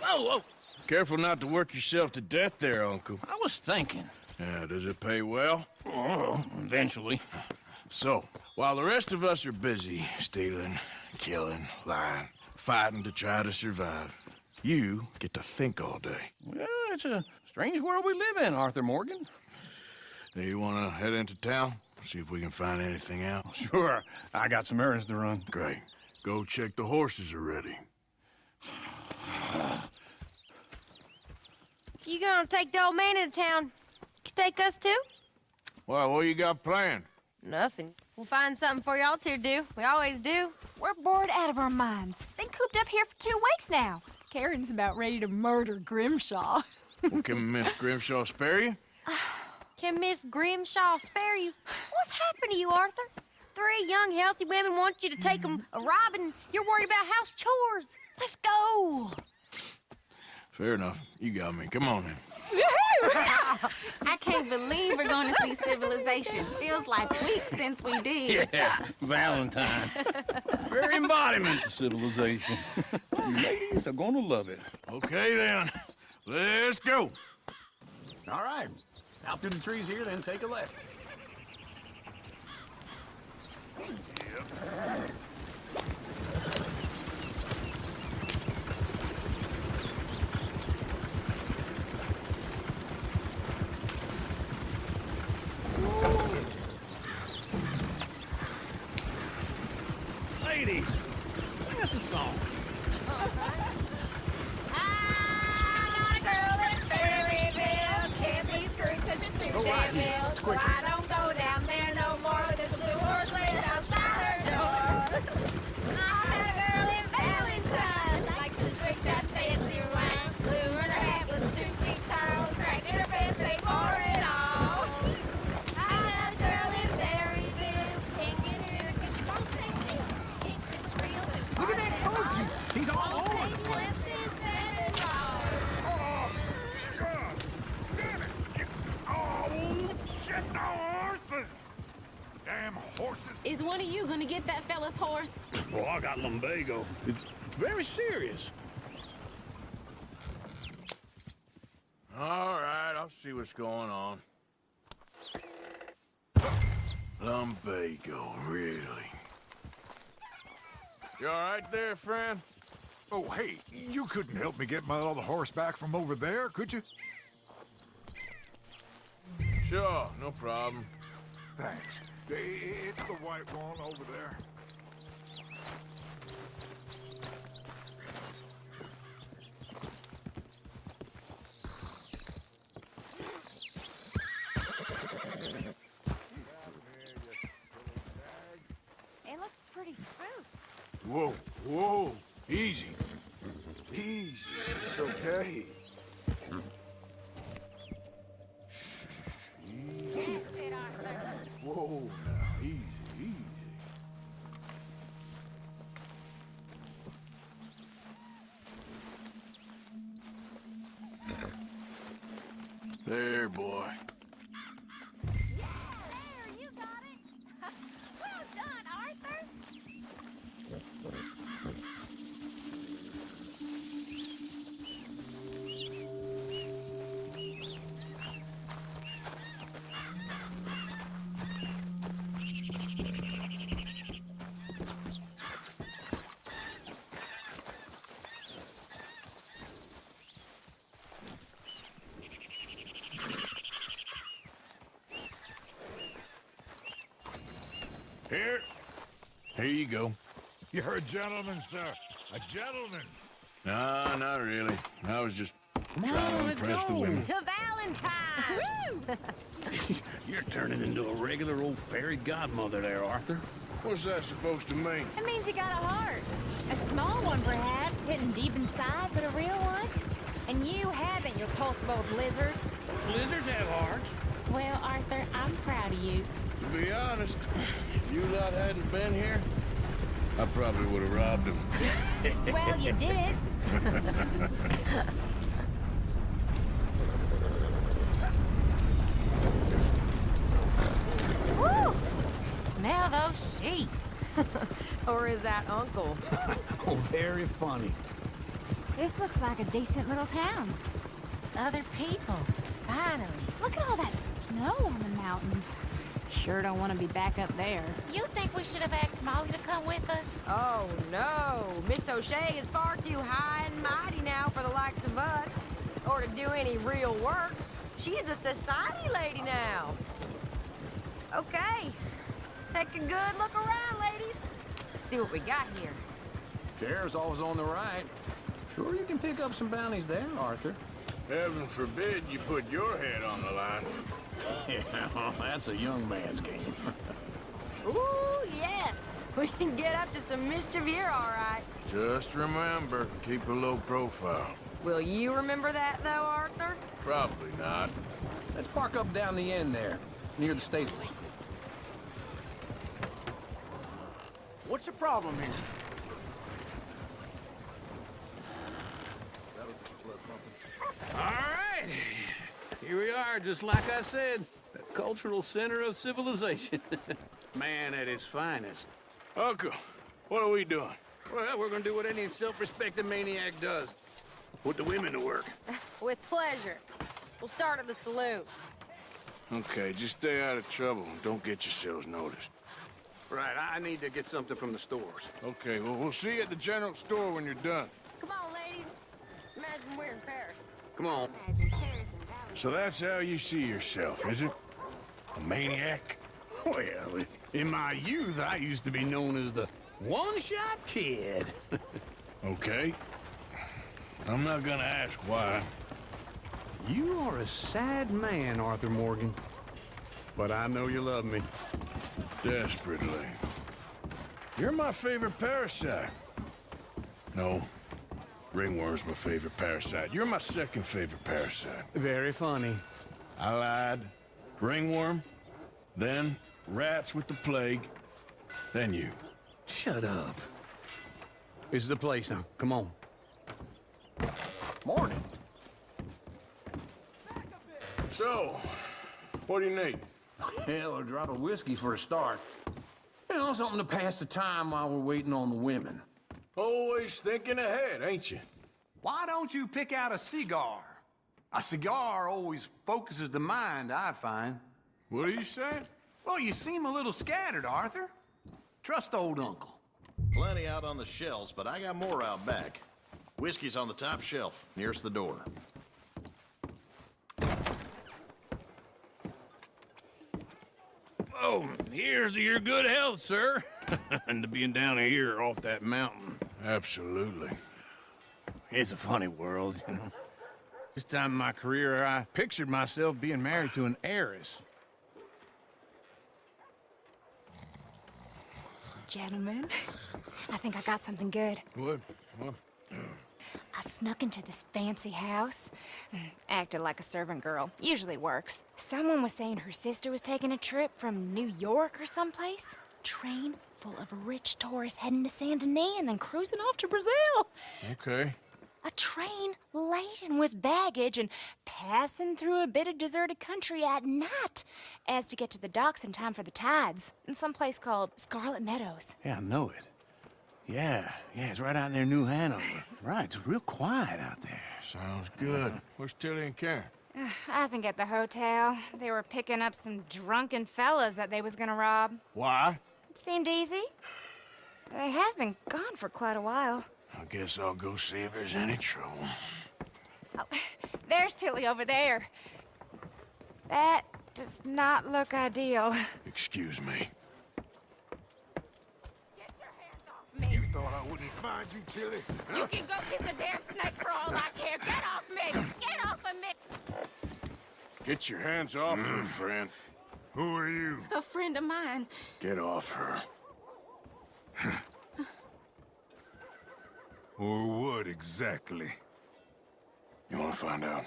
whoa. Careful not to work yourself to death there, Uncle. I was thinking. Yeah, does it pay well? Oh, eventually. So, while the rest of us are busy stealing, killing, lying, fighting to try to survive, you get to think all day. Well, it's a strange world we live in, Arthur Morgan. Do you want to head into town? See if we can find anything out? Sure, I got some errands to run. Great. Go check the horses are ready. You gonna take the old man into town? You take us too? Well, what you got planned? Nothing. We'll find something for y'all to do. We always do. We're bored out of our minds. Been cooped up here for 2 weeks now. Karen's about ready to murder Grimshaw. Well, can Miss Grimshaw spare you? Can Miss Grimshaw spare you? What's happened to you, Arthur? 3 young, healthy women want you to take them a robbing. You're worried about house chores. Let's go. Fair enough. You got me. Come on then. I can't believe we're going to see civilization. Feels like weeks since we did. Yeah, Valentine. Very embodiment of civilization. You ladies are gonna love it. Okay then. Let's go. All right. Out through the trees here, then take a left. Ladies, sing us a song. I got a girl in Ferryville. Can't be screwed 'cause she's too damn ill. So I don't go down there no more. There's a blue horse waiting outside her door. I had a girl in Valentine. Likes to drink that fancy wine. Blue in her hat with 2 feet tall. Cracked in her pants, paid for it all. I had a girl in Berryville. Can't get here 'cause she won't stay still. She kicks and squeals and Look at that Koji. He's all over the place. lifts his head and rolls. Oh, shit, the horses! Damn horses! Is one of you going to get that fella's horse? Well, I got lumbago. It's very serious. All right, I'll see what's going on. Lumbago, really? You all right there, friend? Oh, hey, you couldn't help me get my other horse back from over there, could you? Sure, no problem. Thanks. It's the white one over there. It looks pretty smooth. Whoa, whoa, easy. Easy, it's okay. Shh, easy. That's it, Arthur. Whoa, now, easy, easy. There, boy. Yeah, there, you got it. Well done, Arthur. Here. Here you go. You're a gentleman, sir. A gentleman. Nah, not really. I was just trying to impress the women. To Valentine. You're turning into a regular old fairy godmother there, Arthur. What's that supposed to mean? It means you got a heart. A small one, perhaps, hidden deep inside, but a real one. And you haven't, you repulsive old lizard. Lizards have hearts. Well, Arthur, I'm proud of you. To be honest, if you lot hadn't been here, I probably would have robbed him. Well, you did it. Woo! Smell those sheep. Or is that Uncle? Oh, very funny. This looks like a decent little town. Other people, finally. Look at all that snow on the mountains. Sure don't want to be back up there. You think we should have asked Molly to come with us? Oh, no. Miss O'Shea is far too high and mighty now for the likes of us, or to do any real work. She's a society lady now. Okay. Take a good look around, ladies. See what we got here. Chair's always on the right. Sure you can pick up some bounties there, Arthur. Heaven forbid you put your head on the line. Yeah, well, that's a young man's game. Ooh, yes. We can get up to some mischief here, all right. Just remember, keep a low profile. Will you remember that, though, Arthur? Probably not. Let's park up down the end there, near the stables. What's the problem here? All right. Here we are, just like I said. The cultural center of civilization. Man at his finest. Uncle, what are we doing? Well, we're gonna do what any self-respecting maniac does. Put the women to work. With pleasure. We'll start at the saloon. Okay, just stay out of trouble and don't get yourselves noticed. Right, I need to get something from the stores. Okay, well, we'll see you at the general store when you're done. Come on, ladies. Imagine we're in Paris. Come on. Imagine Paris and Valley. So that's how you see yourself, is it? A maniac? Well, in my youth, I used to be known as the one-shot kid. Okay. I'm not gonna ask why. You are a sad man, Arthur Morgan. But I know you love me. Desperately. You're my favorite parasite. No. Ringworm's my favorite parasite. You're my second favorite parasite. Very funny. I lied. Ringworm, then rats with the plague, then you. Shut up. This is the place now. Come on. Morning. So, what do you need? Hell, a drop of whiskey for a start. You know, something to pass the time while we're waiting on the women. Always thinking ahead, ain't you? Why don't you pick out a cigar? A cigar always focuses the mind, I find. What are you saying? Well, you seem a little scattered, Arthur. Trust old uncle. Plenty out on the shelves, but I got more out back. Whiskey's on the top shelf, nearest the door. Oh, here's to your good health, sir. And to being down here off that mountain. Absolutely. It's a funny world, you know. This time in my career, I pictured myself being married to an heiress. Gentlemen, I think I got something good. What? I snuck into this fancy house. Acted like a servant girl. Usually works. Someone was saying her sister was taking a trip from New York or someplace. Train full of rich tourists heading to Saint Denis and then cruising off to Brazil. Okay. A train laden with baggage and passing through a bit of deserted country at night as to get to the docks in time for the tides in some place called Scarlet Meadows. Yeah, I know it. Yeah, it's right out near New Hanover. Right, it's real quiet out there. Sounds good. Where's Tilly and Karen? I think at the hotel. They were picking up some drunken fellas that they was gonna rob. Why? It seemed easy. They have been gone for quite a while. I guess I'll go see if there's any trouble. Oh, there's Tilly over there. That does not look ideal. Excuse me. Get your hands off me. You thought I wouldn't find you, Tilly? You can go kiss a damn snake for all I care. Get off me! Get off of me! Get your hands off her, friend. Who are you? A friend of mine. Get off her. Or what exactly? You want to find out?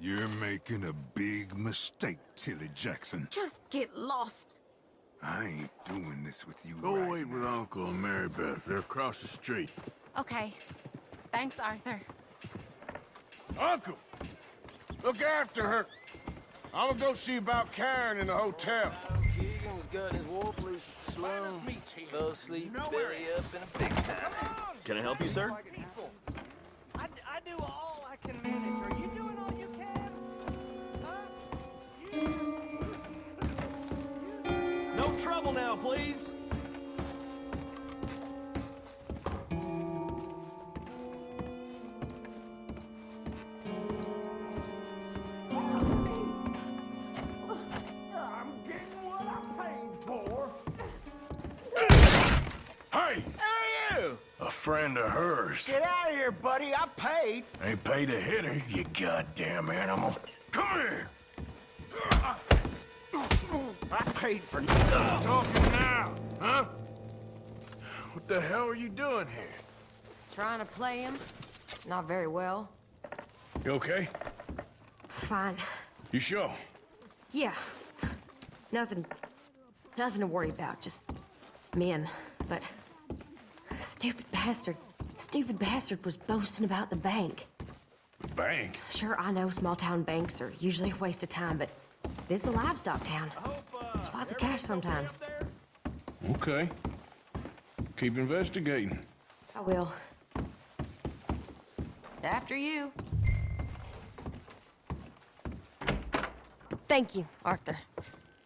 You're making a big mistake, Tilly Jackson. Just get lost. I ain't doing this with you Go right wait with now. Uncle and Mary Beth. They're across the street. Okay. Thanks, Arthur. Uncle! Look after her. I'm gonna go see about Karen in the hotel. Everything was good. His wolf loose at the saloon. Fell asleep, belly up in a big time. Can I help you, sir? I do all I can manage. Are you doing all you can? No trouble now, please. I'm getting what I paid for. Hey! Who are you? A friend of hers. Get out of here, buddy. I paid. Ain't paid to hit her, you goddamn animal. Come here! I paid for Who's talking now, huh? What the hell are you doing here? Trying to play him. Not very well. You okay? Fine. You sure? Yeah. Nothing to worry about. Just men. But stupid bastard was boasting about the bank. Bank? Sure, I know small town banks are usually a waste of time, but this is a livestock town. There's lots of cash sometimes. Okay. Keep investigating. I will. After you. Thank you, Arthur.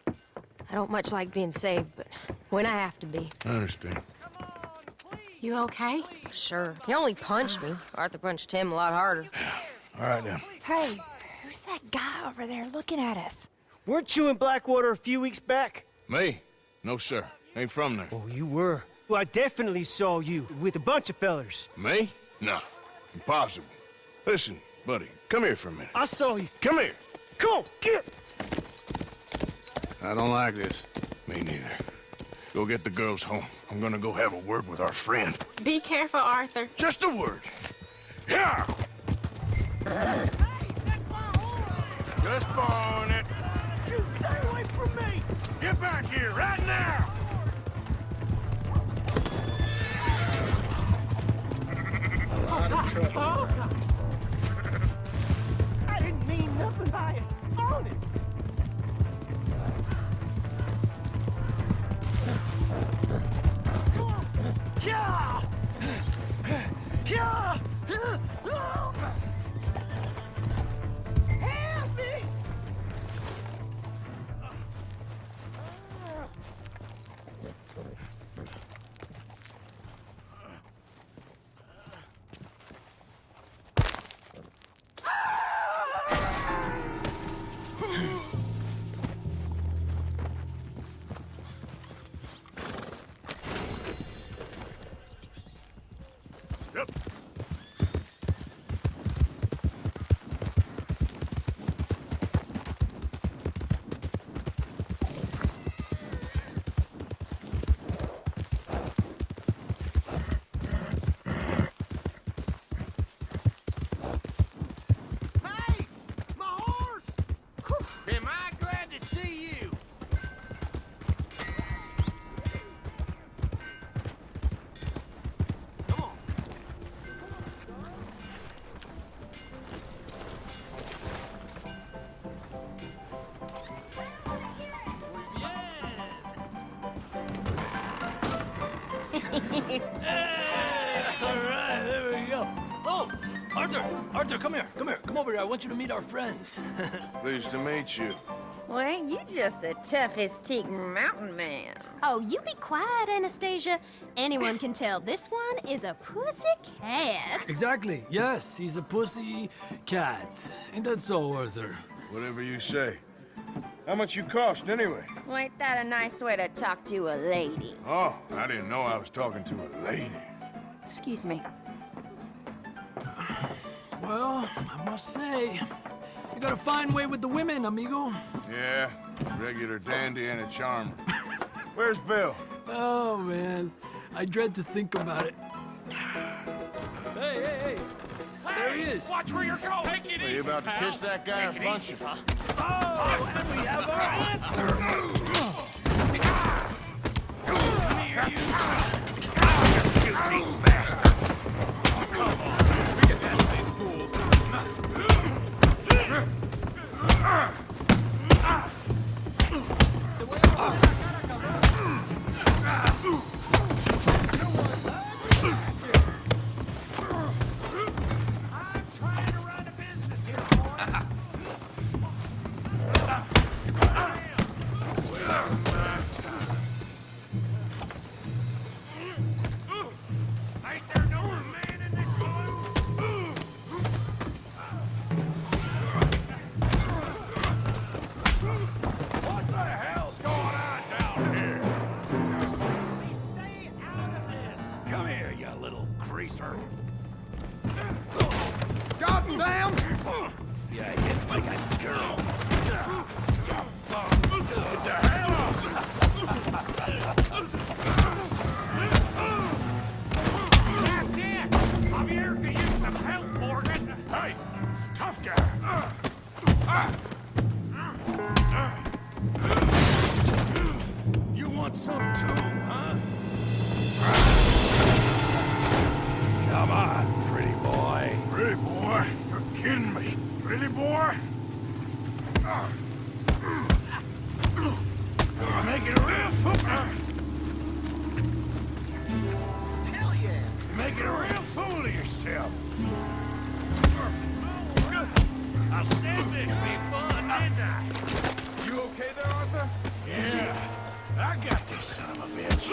I don't much like being saved, but when I have to be. I understand. You okay? Sure. He only punched me. Arthur punched him a lot harder. All right, then. Hey, who's that guy over there looking at us? Weren't you in Blackwater a few weeks back? Me? No, sir. Ain't from there. Oh, you were. Well, I definitely saw you with a bunch of fellers. Me? No. Impossible. Listen, buddy, come here for a minute. I saw you. Come here. Come on, get! I don't like this. Me neither. Go get the girls home. I'm gonna go have a word with our friend. Be careful, Arthur. Just a word. Yeah! Just on it. You stay away from me! Get back here right now! I didn't mean nothing by it. Honest. Yeah! Yeah! Help me! Yep. Hey! My horse! Am I glad to see you? Come on. All right, there we go. Oh, Arthur, come here. Come over here. I want you to meet our friends. Pleased to meet you. Well, ain't you just a tough-as-teak mountain man? Oh, you be quiet, Anastasia. Anyone can tell this one is a pussy cat. Exactly. Yes, he's a pussy cat. Ain't that so, Arthur? Whatever you say. How much you cost, anyway? Well, ain't that a nice way to talk to a lady? Oh, I didn't know I was talking to a lady. Excuse me. Well, I must say, you got a fine way with the women, amigo. Yeah, regular dandy and a charmer. Where's Bill? Oh, man. I dread to think about it. Hey! There he is. Watch where you're going. Take it Are you about to kiss that guy or punch him? Oh, and we have our answer. closer! Goddamn! Yeah, hit like a girl. Get the hell off! That's it! I'm here to use some help, Morgan! Hey, tough guy! You want some too, huh? Come on, pretty boy. Pretty boy? You're kidding me. Pretty boy? You're making a real fool. Hell yeah! You're making a real fool of yourself. I said this be fun, didn't I? You okay there, Arthur? Yeah, I got this son of a bitch.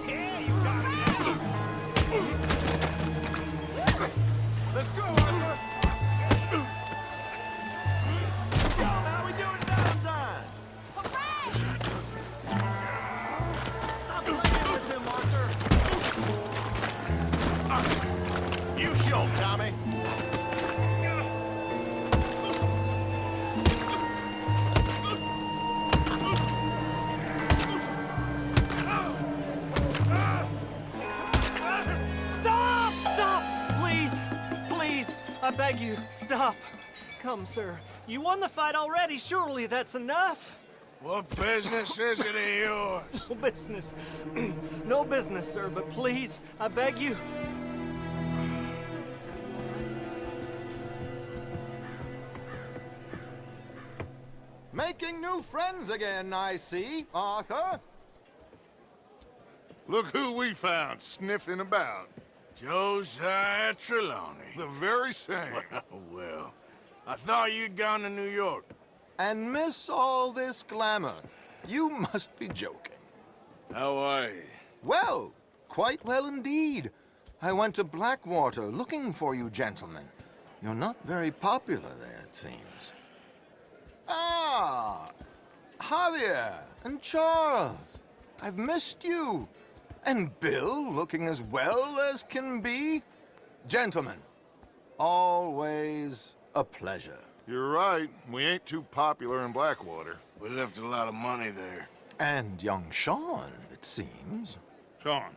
Yeah, you got it. Let's go, Arthur! How we doing, Valentine? Stop playing with him, Arthur! You show, Tommy. Stop! Stop! Please! Please! I beg you, stop! Come, sir. You won the fight already. Surely that's enough. What business is it of yours? No business. No business, sir, but please, I beg you. Making new friends again, I see, Arthur. Look who we found sniffing about. Josiah Trelawney. The very same. Well, I thought you'd gone to New York. And miss all this glamour. You must be joking. How are you? Well, quite well indeed. I went to Blackwater looking for you gentlemen. You're not very popular there, it seems. Ah, Javier and Charles. I've missed you. And Bill looking as well as can be. Gentlemen, always a pleasure. You're right. We ain't too popular in Blackwater. We left a lot of money there. And young Sean, it seems. Sean,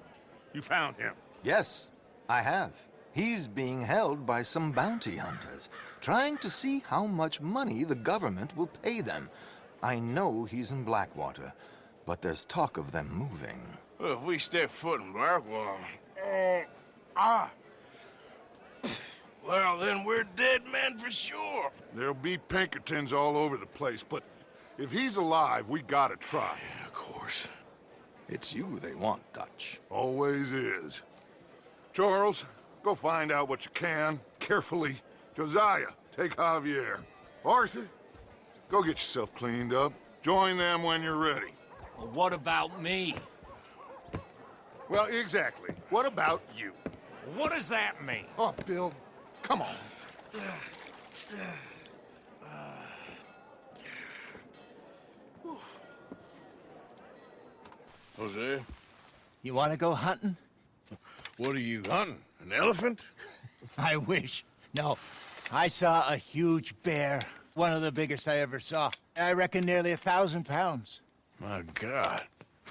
you found him. Yes, I have. He's being held by some bounty hunters, trying to see how much money the government will pay them. I know he's in Blackwater, but there's talk of them moving. Well, if we step foot in Blackwater... Well, then we're dead men for sure. There'll be Pinkertons all over the place, but if he's alive, we gotta try. Yeah, of course. It's you they want, Dutch. Always is. Charles, go find out what you can, carefully. Josiah, take Javier. Arthur, go get yourself cleaned up. Join them when you're ready. Well, what about me? Well, exactly. What about you? What does that mean? Oh, Bill, come on. Jose, You want to go hunting? what are you hunting? An elephant? I wish. No. I saw a huge bear. One of the biggest I ever saw. I reckon nearly 1,000 pounds. My God.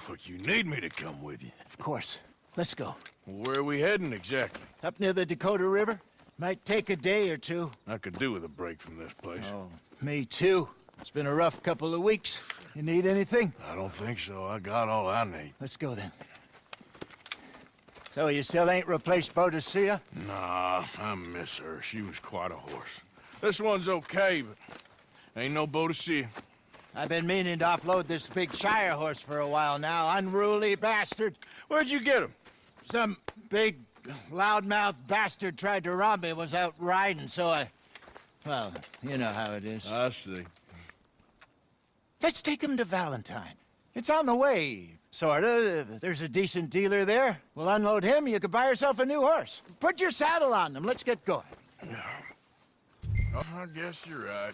But you need me to come with you. Of course. Let's go. Where are we heading exactly? Up near the Dakota River. Might take a day or two. I could do with a break from this place. Oh, me too. It's been a rough couple of weeks. You need anything? I don't think so. I got all I need. Let's go then. So you still ain't replaced Boadicea? Nah, I miss her. She was quite a horse. This one's okay, but ain't no Boadicea. I've been meaning to offload this big Shire horse for a while now. Unruly bastard. Where'd you get him? Some big, loudmouth bastard tried to rob me, was out riding, so I... Well, you know how it is. I see. Let's take him to Valentine. It's on the way, sorta. There's a decent dealer there. We'll unload him, you could buy yourself a new horse. Put your saddle on them, let's get going. Oh, I guess you're right.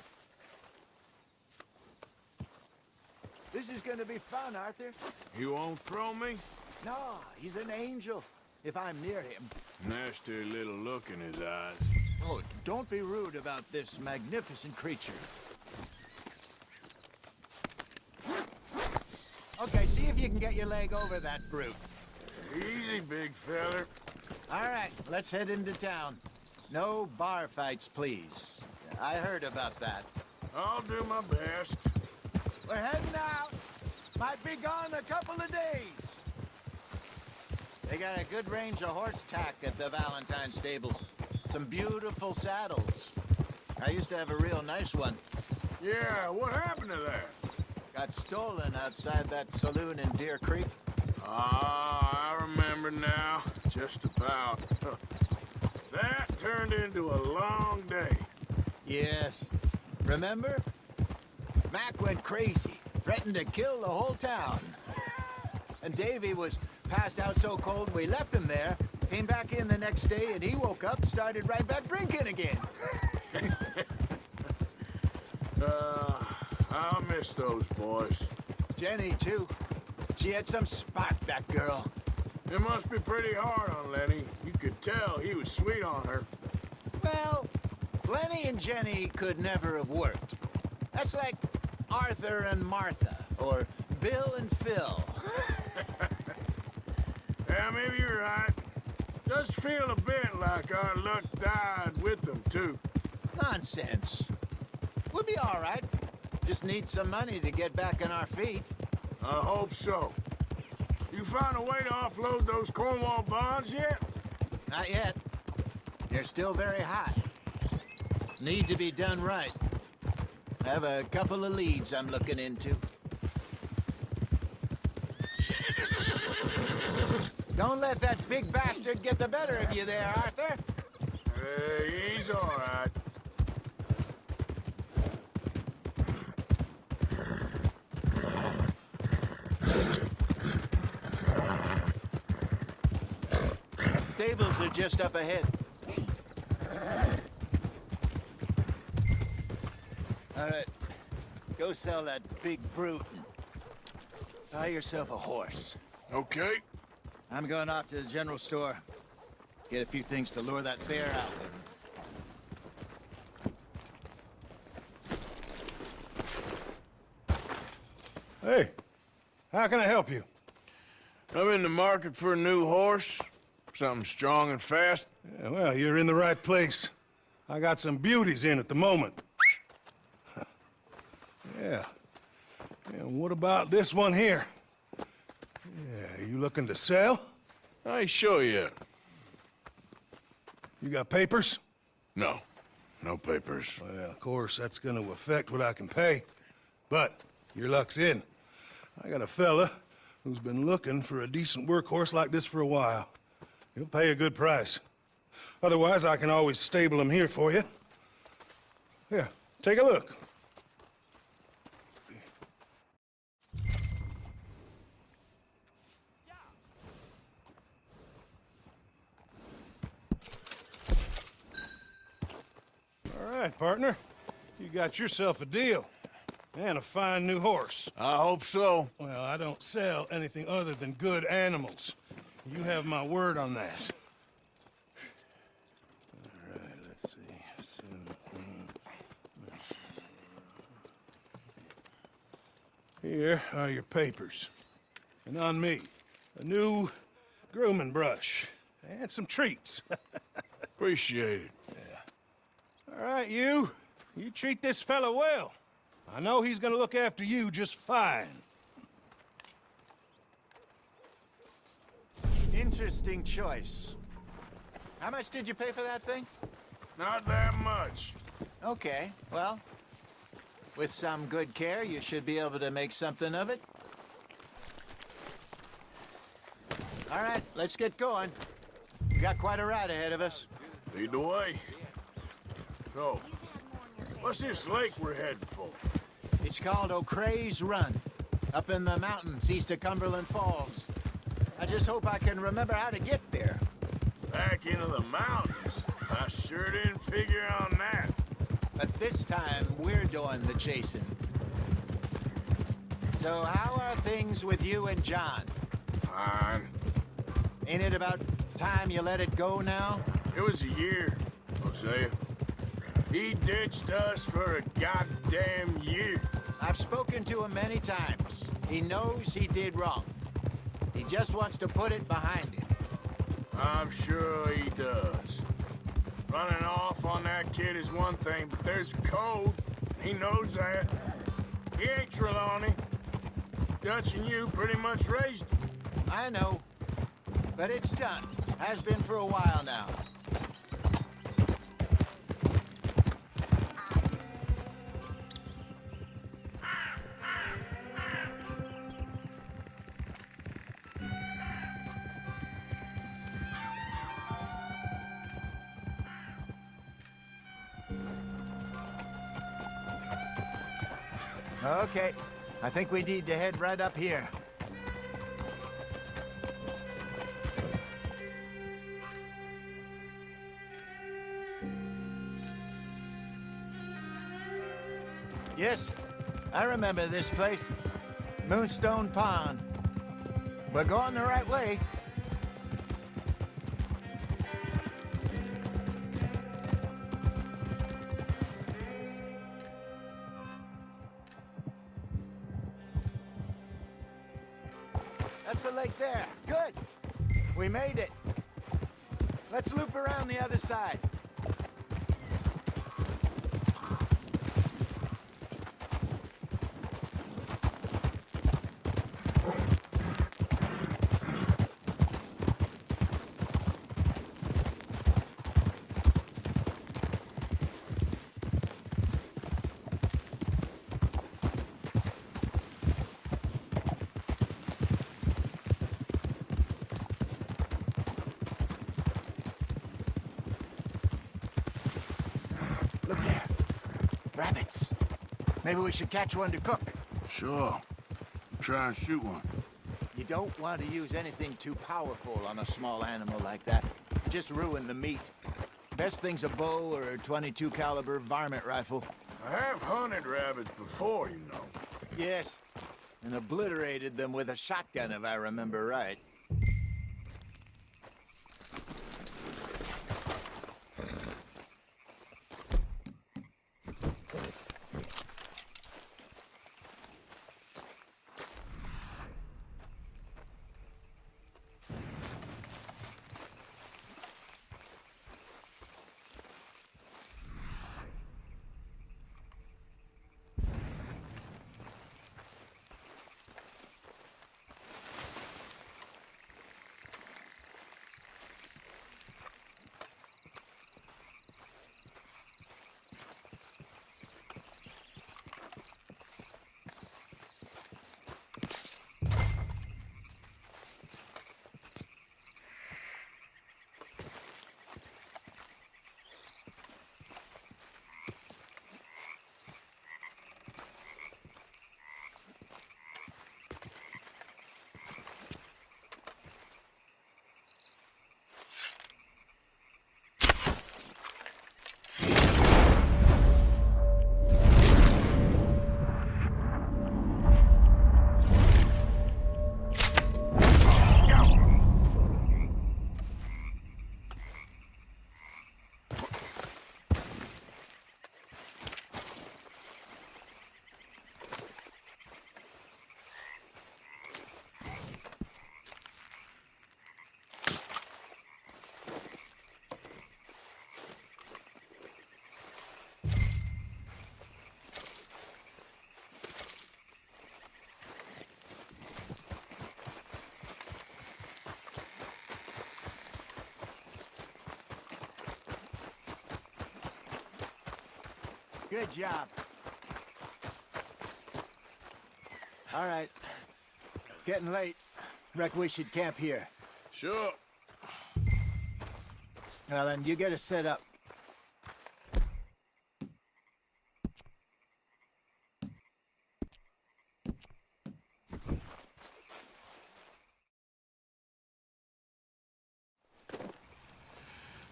This is gonna be fun, Arthur. You won't throw me? No, he's an angel, if I'm near him. Nasty little look in his eyes. Oh, don't be rude about this magnificent creature. Okay, see if you can get your leg over that brute. Easy, big feller. All right, let's head into town. No bar fights, please. I heard about that. I'll do my best. We're heading out. Might be gone a couple of days. They got a good range of horse tack at the Valentine stables. Some beautiful saddles. I used to have a real nice one. Yeah, what happened to that? Got stolen outside that saloon in Deer Creek. Ah, I remember now. Just about. That turned into a long day. Yes. Remember? Mac went crazy, threatened to kill the whole town. And Davy was passed out so cold we left him there, came back in the next day, and he woke up and started right back drinking again. I'll miss those boys. Jenny, too. She had some spark, that girl. It must be pretty hard on Lenny. You could tell he was sweet on her. Well, Lenny and Jenny could never have worked. That's like Arthur and Martha, or Bill and Phil. Yeah, maybe you're right. Does feel a bit like our luck died with them, too. Nonsense. We'll be all right. Just need some money to get back on our feet. I hope so. You found a way to offload those Cornwall bonds yet? Not yet. They're still very hot. Need to be done right. I have a couple of leads I'm looking into. Don't let that big bastard get the better of you there, Arthur. Hey, he's all right. Stables are just up ahead. All right, go sell that big brute. Buy yourself a horse. Okay. I'm going off to the general store. Get a few things to lure that bear out with. Hey, how can I help you? I'm in the market for a new horse. Something strong and fast. Yeah, well, you're in the right place. I got some beauties in at the moment. Yeah. And what about this one here? Yeah, you looking to sell? I ain't sure yet. You got papers? No. No papers. Well, of course, that's gonna affect what I can pay. But your luck's in. I got a fella who's been looking for a decent workhorse like this for a while. He'll pay a good price. Otherwise, I can always stable him here for you. Here, take a look. All right, partner. You got yourself a deal. And a fine new horse. I hope so. Well, I don't sell anything other than good animals. You have my word on that. All right, let's see. Here are your papers. And on me, a new grooming brush. And some treats. Appreciate it. Yeah. All right, you treat this fella well. I know he's gonna look after you just fine. Interesting choice. How much did you pay for that thing? Not that much. Okay, well, with some good care, you should be able to make something of it. All right, let's get going. We got quite a ride ahead of us. Lead the way. So, what's this lake we're heading for? It's called O'Creagh's Run, up in the mountains east of Cumberland Falls. I just hope I can remember how to get there. Back into the mountains? I sure didn't figure on that. But this time, we're doing the chasing. So how are things with you and John? Fine. Ain't it about time you let it go now? It was a year, Hosea. He ditched us for a goddamn year. I've spoken to him many times. He knows he did wrong. He just wants to put it behind him. I'm sure he does. Running off on that kid is one thing, but there's a code. He knows that. He ain't Trelawney. Dutch and you pretty much raised him. I know. But it's done. Has been for a while now. Okay. I think we need to head right up here. Yes, I remember this place. Moonstone Pond. We're going the right way. That's the lake there. Good. We made it. Let's loop around the other side. Look there. Rabbits. Maybe we should catch one to cook. Sure. Try and shoot one. You don't want to use anything too powerful on a small animal like that. Just ruin the meat. Best thing's a bow or a .22 caliber varmint rifle. I have hunted rabbits before, you know. Yes. And obliterated them with a shotgun, if I remember right. Good job. All right. It's getting late. Reckon we should camp here. Sure. Well, then you get us set up.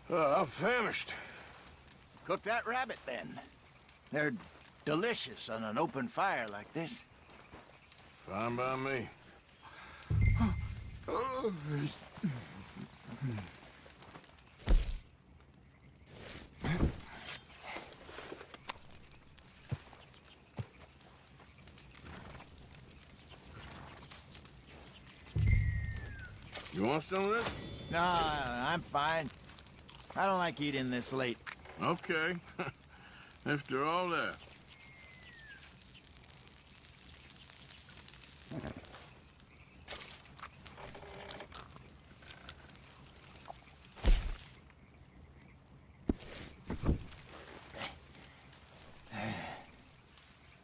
I'm famished. Cook that rabbit, then. They're delicious on an open fire like this. Fine by me. You want some of this? No, I'm fine. I don't like eating this late. Okay. After all that.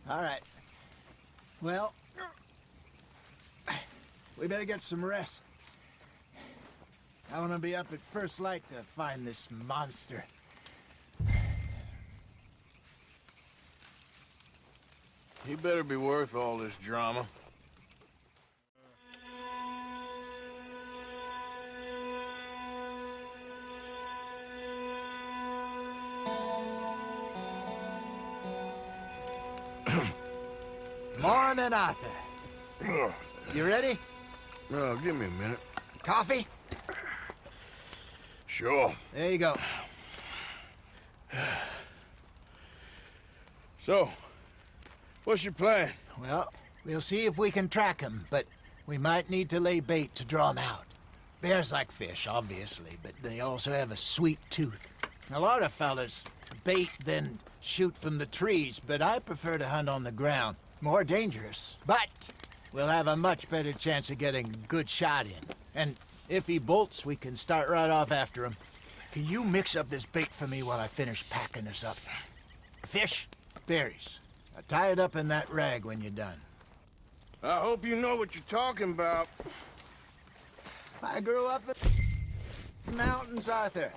All right. Well, we better get some rest. I want to be up at first light to find this monster. He better be worth all this drama. Morning, Arthur. You ready? Oh, give me a minute. Coffee? Sure. There you go. So, what's your plan? Well, we'll see if we can track him, but we might need to lay bait to draw him out. Bears like fish, obviously, but they also have a sweet tooth. A lot of fellas bait, then shoot from the trees, but I prefer to hunt on the ground. More dangerous, but we'll have a much better chance of getting a good shot in. And if he bolts, we can start right off after him. Can you mix up this bait for me while I finish packing this up? Fish, berries. Now tie it up in that rag when you're done. I hope you know what you're talking about. I grew up in the mountains, Arthur.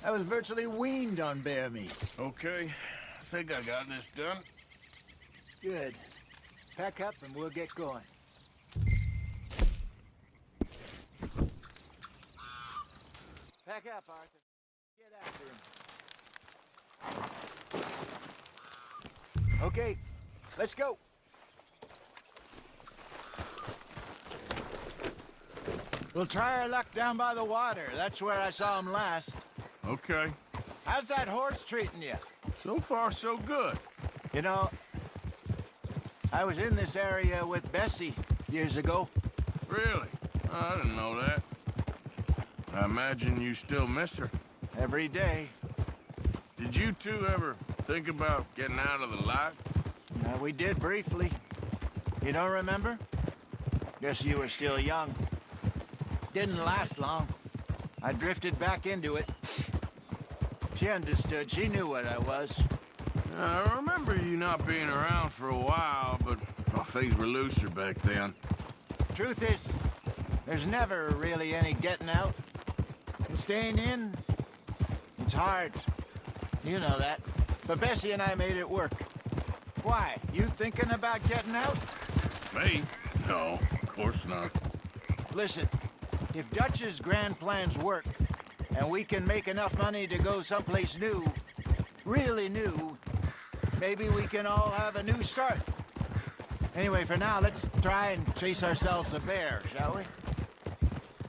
I was virtually weaned on bear meat. Okay, I think I got this done. Good. Pack up and we'll get going. Pack up, Arthur. Get after him. Okay, let's go. We'll try our luck down by the water. That's where I saw him last. Okay. How's that horse treating you? So far, so good. You know, I was in this area with Bessie years ago. Really? I didn't know that. I imagine you still miss her. Every day. Did you two ever think about getting out of the life? We did briefly. You don't remember? Guess you were still young. Didn't last long. I drifted back into it. She understood. She knew what I was. I remember you not being around for a while, but well, things were looser back then. Truth is, there's never really any getting out. And staying in, it's hard. You know that. But Bessie and I made it work. Why? You thinking about getting out? Me? No, of course not. Listen, if Dutch's grand plans work, and we can make enough money to go someplace new, really new, maybe we can all have a new start. Anyway, for now, let's try and chase ourselves a bear, shall we?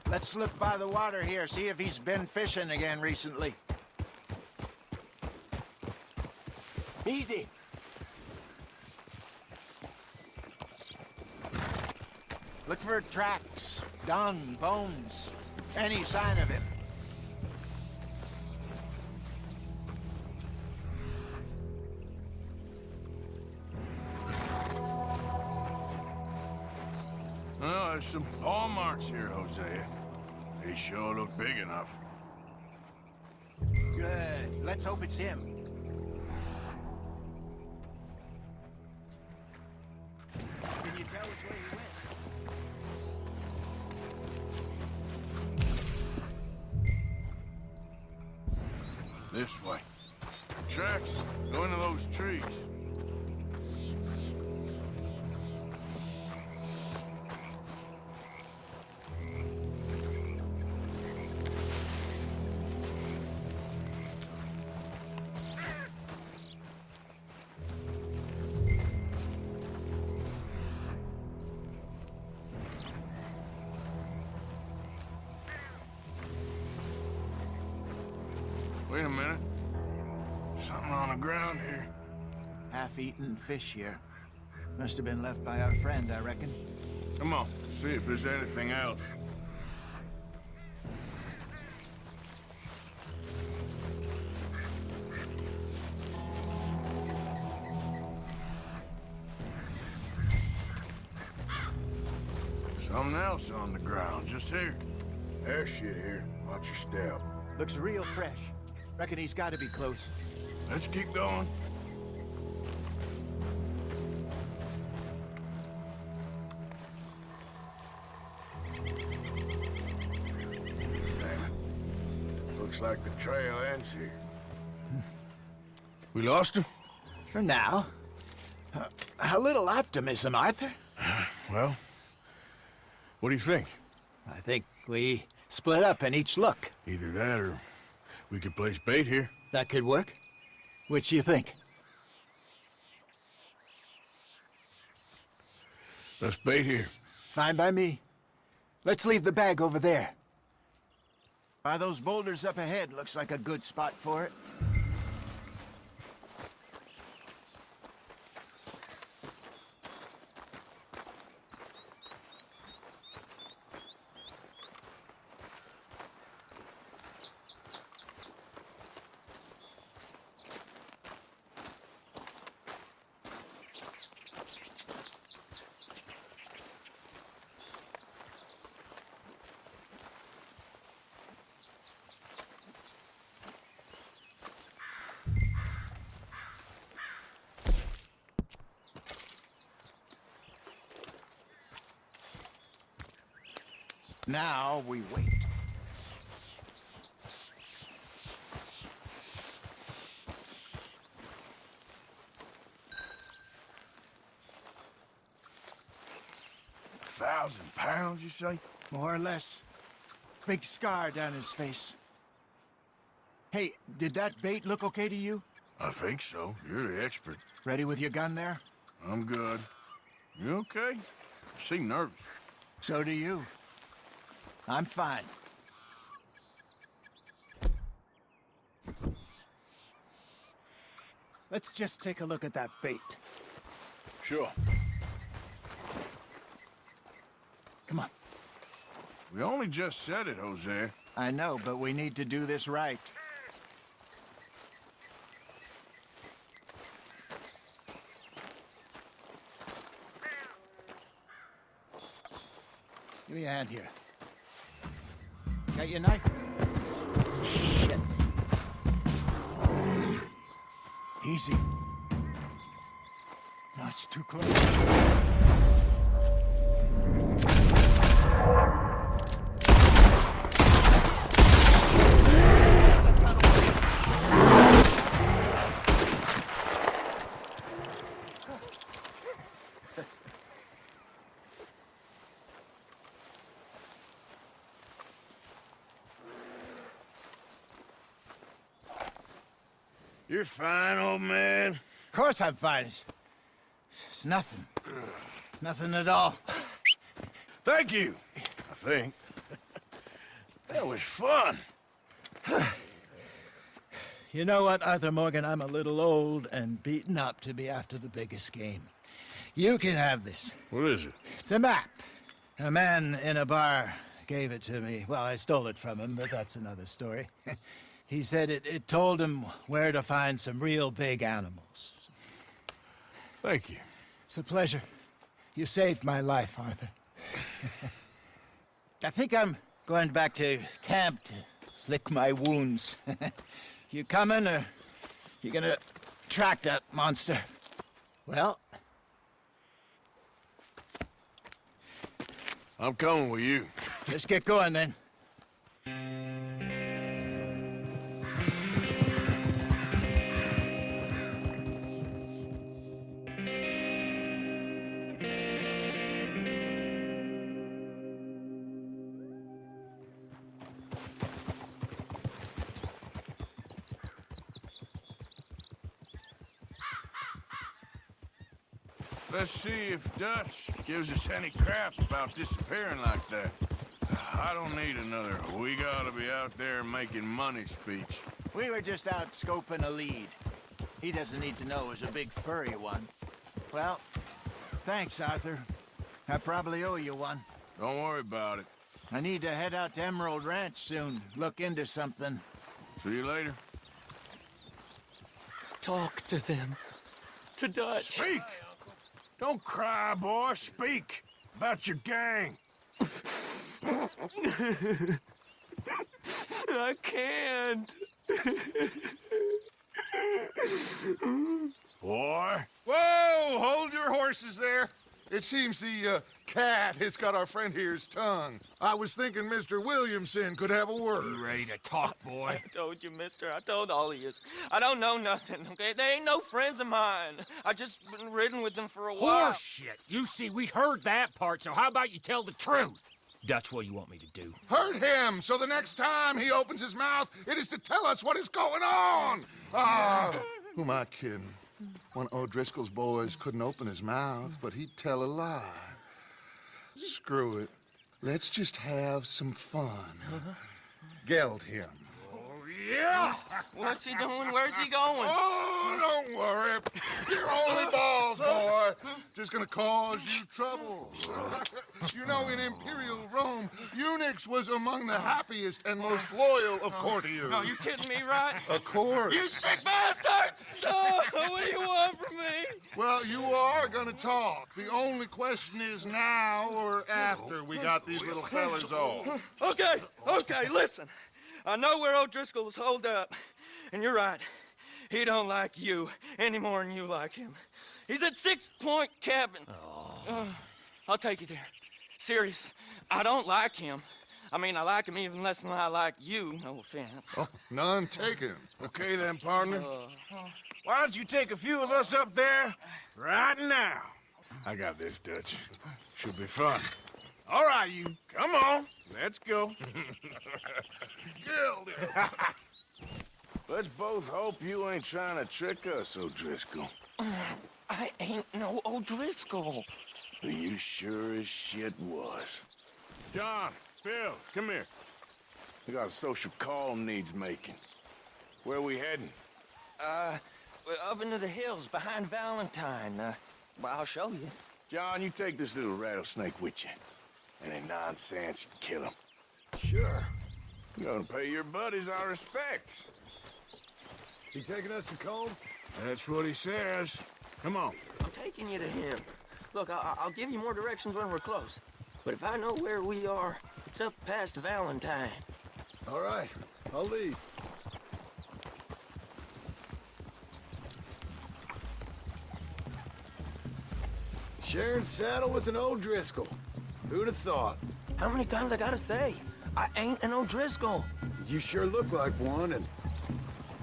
Let's look by the water here, see if he's been fishing again recently. Easy. Look for tracks, dung, bones, any sign of him. Well, there's some paw marks here, Hosea. They sure look big enough. Good. Let's hope it's him. Can you tell which way he went? This way. Tracks go into those trees. Wait a minute. Something on the ground here. Half-eaten fish here. Must have been left by our friend, I reckon. Come on, see if there's anything else. Something else on the ground, just here. There's shit here. Watch your step. Looks real fresh. Reckon he's got to be close. Let's keep going. Damn it. Looks like the trail ends here. We lost him? For now. A little optimism, Arthur. Well, what do you think? I think we split up and each look. Either that or we could place bait here. That could work. Which do you think? Let's bait here. Fine by me. Let's leave the bag over there. By those boulders up ahead, looks like a good spot for it. Now we wait. £1,000, you say? More or less. Big scar down his face. Hey, did that bait look okay to you? I think so. You're the expert. Ready with your gun there? I'm good. You okay? You seem nervous. So do you. I'm fine. Let's just take a look at that bait. Sure. Come on. We only just said it, Jose. I know, but we need to do this right. Give me a hand here. Got your knife? Shit. Easy. No, it's too close. You're fine, old man. Of course I'm fine. It's nothing. Nothing at all. Thank you, I think. That was fun. You know what, Arthur Morgan? I'm a little old and beaten up to be after the biggest game. You can have this. What is it? It's a map. A man in a bar gave it to me. Well, I stole it from him, but that's another story. He said it told him where to find some real big animals. Thank you. It's a pleasure. You saved my life, Arthur. I think I'm going back to camp to lick my wounds. You coming, or you gonna track that monster? Well, I'm coming with you. Let's get going, then. Let's see if Dutch gives us any crap about disappearing like that. I don't need another "we gotta be out there making money" speech. We were just out scoping a lead. He doesn't need to know it was a big furry one. Well, thanks, Arthur. I probably owe you one. Don't worry about it. I need to head out to Emerald Ranch soon. Look into something. See you later. Talk to them. To Dutch. Speak! Don't cry, boy. Speak about your gang. I can't. Boy. Whoa! Hold your horses there. It seems the cat has got our friend here's tongue. I was thinking Mr. Williamson could have a word. You ready to talk, boy? I told you, mister. I told all of you. I don't know nothing, okay? They ain't no friends of mine. I just been ridden with them for a while. Horseshit! You see, we heard that part, so how about you tell the truth? Dutch, what do you want me to do? Hurt him, so the next time he opens his mouth, it is to tell us what is going on. Ah, who am I kidding? One of O'Driscoll's boys couldn't open his mouth, but he'd tell a lie. Screw it. Let's just have some fun. Geld him. Yeah! What's he doing? Where's he going? Oh, don't worry. You're only balls, boy. Just gonna cause you trouble. You know, in Imperial Rome, eunuchs was among the happiest and most loyal of courtiers. No, you kidding me, right? Of course. You sick bastards! Oh, what do you want from me? Well, you are gonna talk. The only question is now or after we got these little fellas off. Okay, listen. I know where O'Driscoll's holed up, and you're right. He don't like you any more than you like him. He's at 6 Point Cabin. I'll take you there. Serious, I don't like him. I mean, I like him even less than I like you, no offense. Oh, none taken. Okay then, partner. Why don't you take a few of us up there right now? I got this, Dutch. Should be fun. All right, you. Come on. Let's go. Let's both hope you ain't trying to trick us, O'Driscoll. I ain't no O'Driscoll. You sure as shit was. John, Phil, come here. We got a social call needs making. Where are we heading? We're up into the hills behind Valentine. Well, I'll show you. John, you take this little rattlesnake with you. Any nonsense, you kill him. Sure. You're gonna pay your buddies our respects. He taking us to Combe? That's what he says. Come on. I'm taking you to him. Look, I'll give you more directions when we're close. But if I know where we are, it's up past Valentine. All right, I'll lead. Sharing saddle with an O'Driscoll. Who'd have thought? How many times I gotta say? I ain't an O'Driscoll. You sure look like one, and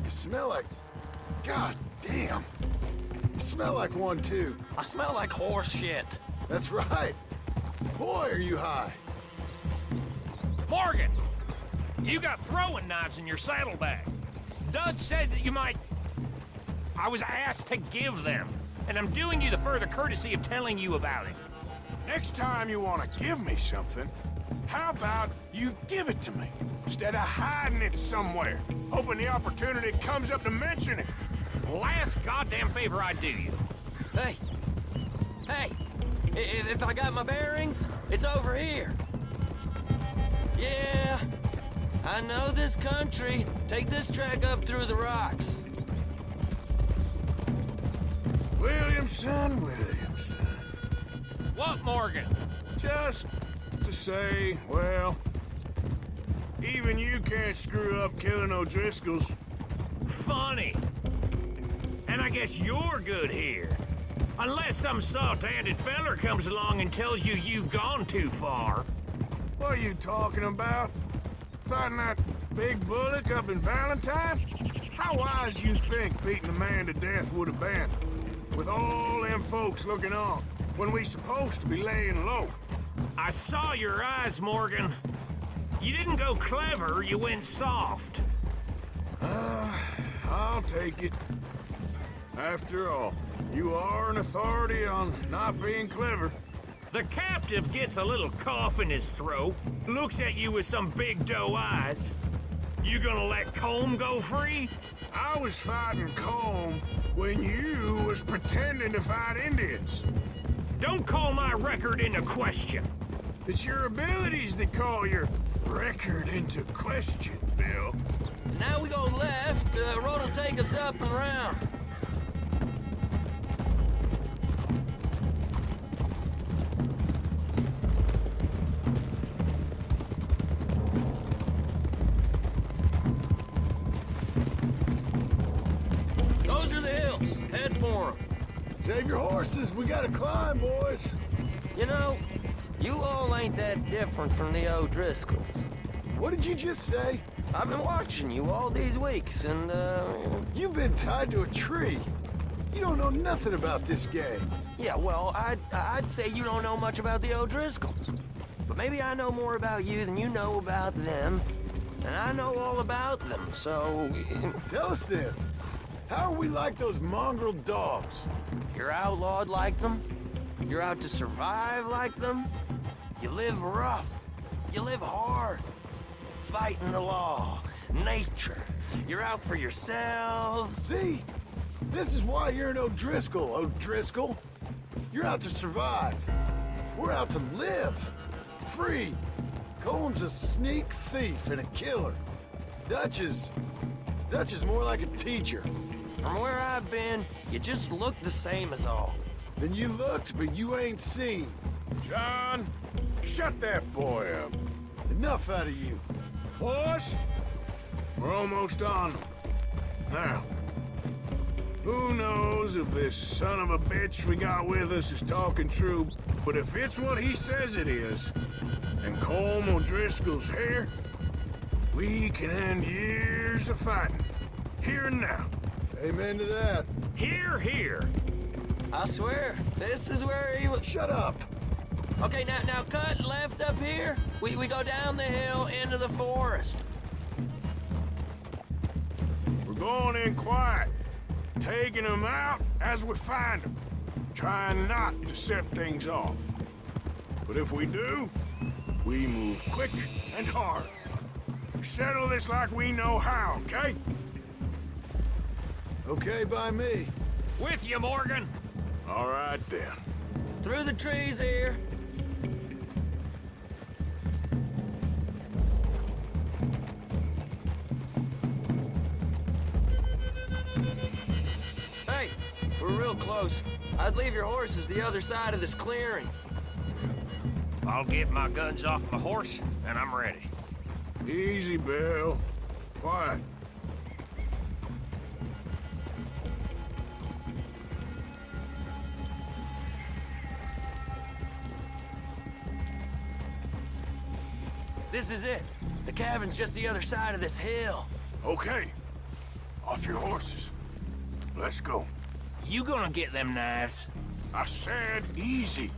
you smell like... God damn. You smell like one, too. I smell like horse shit. That's right. Boy, are you high. Morgan! You got throwing knives in your saddlebag. Dutch said that you might... I was asked to give them, and I'm doing you the further courtesy of telling you about it. Next time you want to give me something, how about you give it to me, instead of hiding it somewhere, hoping the opportunity comes up to mention it? Last goddamn favor I do you. Hey! If I got my bearings, it's over here. Yeah, I know this country. Take this track up through the rocks. Williamson. What, Morgan? Just to say, well, even you can't screw up killing O'Driscolls. Funny. And I guess you're good here. Unless some soft-handed feller comes along and tells you you've gone too far. What are you talking about? Fighting that big bullock up in Valentine? How wise you think beating a man to death would have been? With all them folks looking on, when we supposed to be laying low. I saw your eyes, Morgan. You didn't go clever, you went soft. I'll take it. After all, you are an authority on not being clever. The captive gets a little cough in his throat, looks at you with some big doe eyes. You gonna let Colm go free? I was fighting Colm when you was pretending to fight Indians. Don't call my record into question. It's your abilities that call your record into question, Bill. Now we go left. Road will take us up and around. Those are the hills. Head for them. Save your horses. We gotta climb, boys. You know, you all ain't that different from the O'Driscolls. What did you just say? I've been watching you all these weeks, and, You've been tied to a tree. You don't know nothing about this game. Yeah, well, I'd say you don't know much about the O'Driscolls. But maybe I know more about you than you know about them. And I know all about them, so... Tell us then. How are we like those mongrel dogs? You're outlawed like them. You're out to survive like them. You live rough. You live hard. Fighting the law. Nature. You're out for yourselves. See? This is why you're an O'Driscoll, O'Driscoll. You're out to survive. We're out to live. Free. Colm's a sneak thief and a killer. Dutch is more like a teacher. From where I've been, you just look the same as all. Then you looked, but you ain't seen. John, shut that boy up. Enough out of you. Boys, we're almost on them. Now, who knows if this son of a bitch we got with us is talking true, but if it's what he says it is, and Colm O'Driscoll's here, we can end years of fighting. Here and now. Amen to that. Here, here. I swear, this is where he was... Shut up. Okay, now cut left up here. We go down the hill into the forest. We're going in quiet, taking them out as we find them, trying not to set things off. But if we do, we move quick and hard. Settle this like we know how, okay? Okay by me. With you, Morgan. All right, then. Through the trees here. Hey, we're real close. I'd leave your horses the other side of this clearing. I'll get my guns off my horse, and I'm ready. Easy, Bill. Quiet. This is it. The cabin's just the other side of this hill. Okay. Off your horses. Let's go. You gonna get them knives? I said easy.